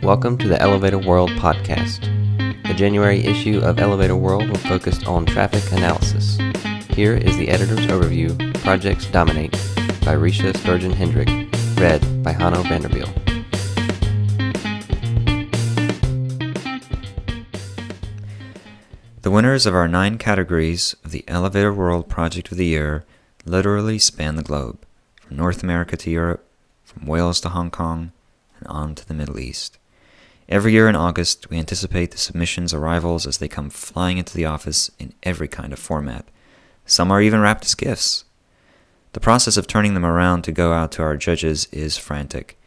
Welcome to the Elevator World podcast. The January issue of Elevator World was focused on traffic analysis. Here is the editor's overview, Projects Dominate, by Risha Sturgeon Hendrick, read by Hanno Vanderbilt. The winners of our 9 categories of the Elevator World Project of the Year literally span the globe, from North America to Europe, from Wales to Hong Kong, and on to the Middle East. Every year in August, we anticipate the submissions' arrivals as they come flying into the office in every kind of format. Some are even wrapped as gifts. The process of turning them around to go out to our judges is frantic.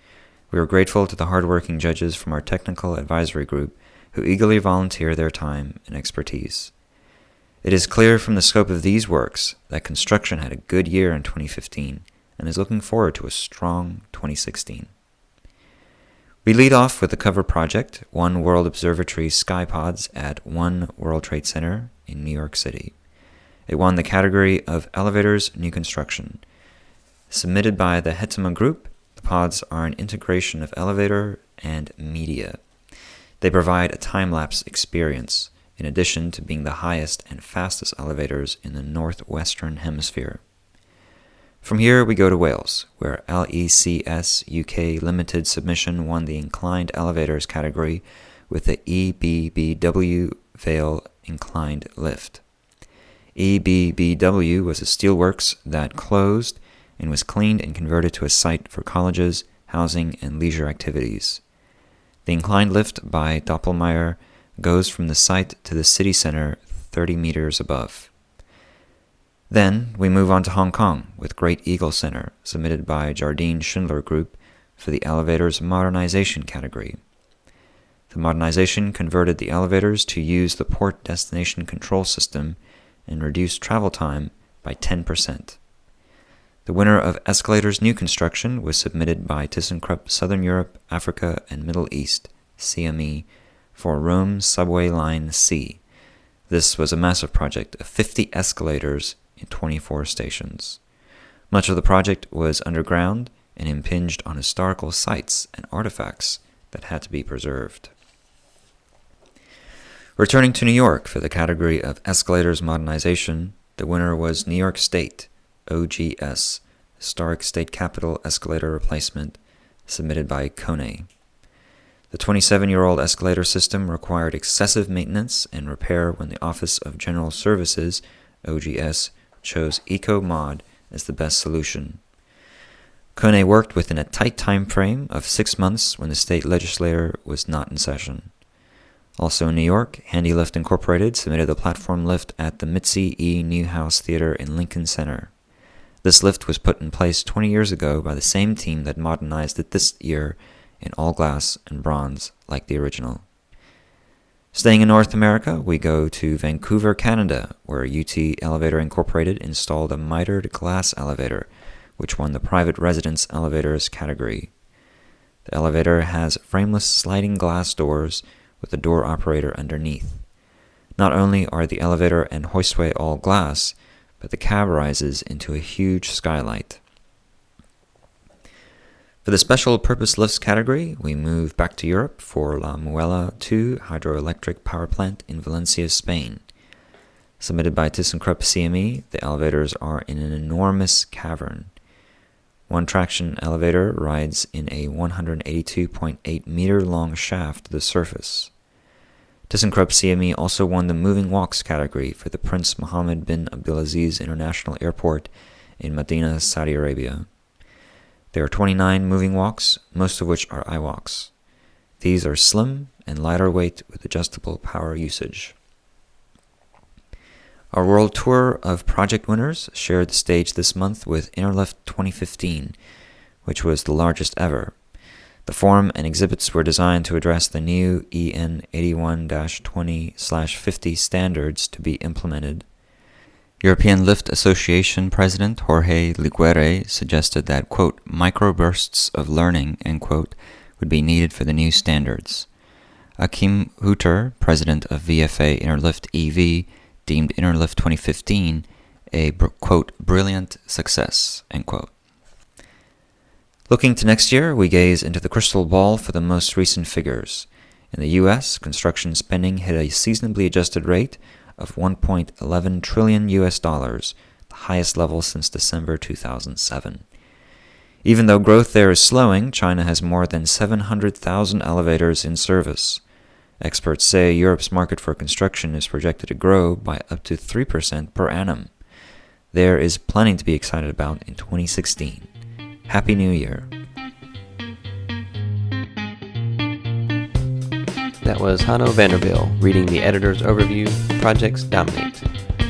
We are grateful to the hardworking judges from our technical advisory group who eagerly volunteer their time and expertise. It is clear from the scope of these works that construction had a good year in 2015 and is looking forward to a strong 2016. We lead off with the cover project, One World Observatory Skypods at One World Trade Center in New York City. It won the category of Elevators New Construction. Submitted by the Hetema Group, the pods are an integration of elevator and media. They provide a time-lapse experience, in addition to being the highest and fastest elevators in the Northwestern Hemisphere. From here we go to Wales, where LECS UK Limited Submission won the Inclined Elevators category with the EBBW Vale Inclined Lift. EBBW was a steelworks that closed and was cleaned and converted to a site for colleges, housing, and leisure activities. The Inclined Lift by Doppelmayr goes from the site to the city center 30 meters above. Then we move on to Hong Kong with Great Eagle Center, submitted by Jardine Schindler Group for the Elevators Modernization category. The modernization converted the elevators to use the port destination control system and reduced travel time by 10%. The winner of Escalators New Construction was submitted by ThyssenKrupp Southern Europe, Africa, and Middle East, CME, for Rome Subway Line C. This was a massive project of 50 escalators in 24 stations. Much of the project was underground and impinged on historical sites and artifacts that had to be preserved. Returning to New York for the category of Escalators Modernization, the winner was New York State, OGS, Historic State Capitol Escalator Replacement, submitted by Kone. The 27-year-old escalator system required excessive maintenance and repair when the Office of General Services, OGS, chose EcoMod as the best solution. Kone worked within a tight time frame of 6 months when the state legislature was not in session. Also in New York, Handy Lift Incorporated submitted the platform lift at the Mitzi E. Newhouse Theater in Lincoln Center. This lift was put in place 20 years ago by the same team that modernized it this year in all glass and bronze like the original. Staying in North America, we go to Vancouver, Canada, where UT Elevator Incorporated installed a mitered glass elevator, which won the Private Residence Elevators category. The elevator has frameless sliding glass doors with a door operator underneath. Not only are the elevator and hoistway all glass, but the cab rises into a huge skylight. For the Special Purpose Lifts category, we move back to Europe for La Muela 2 hydroelectric power plant in Valencia, Spain. Submitted by ThyssenKrupp CME, the elevators are in an enormous cavern. One traction elevator rides in a 182.8 meter long shaft to the surface. ThyssenKrupp CME also won the Moving Walks category for the Prince Mohammed bin Abdulaziz International Airport in Medina, Saudi Arabia. There are 29 moving walks, most of which are iWalks. These are slim and lighter weight with adjustable power usage. Our world tour of project winners shared the stage this month with Interlift 2015, which was the largest ever. The forum and exhibits were designed to address the new EN 81-20/50 standards to be implemented. European Lift Association President Jorge Liguere suggested that, quote, microbursts of learning, end quote, would be needed for the new standards. Akim Hutter, President of VFA Interlift EV, deemed Interlift 2015 a, quote, brilliant success, end quote. Looking to next year, we gaze into the crystal ball for the most recent figures. In the U.S., construction spending hit a seasonably adjusted rate of $1.11 trillion, the highest level since December 2007. Even though growth there is slowing, China has more than 700,000 elevators in service. Experts say Europe's market for construction is projected to grow by up to 3% per annum. There is plenty to be excited about in 2016. Happy New Year. That was Hanno Vanderbilt reading the editor's overview, Projects Dominate.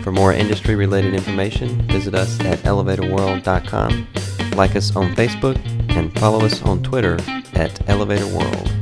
For more industry-related information, visit us at elevatorworld.com, like us on Facebook, and follow us on Twitter at elevatorworld.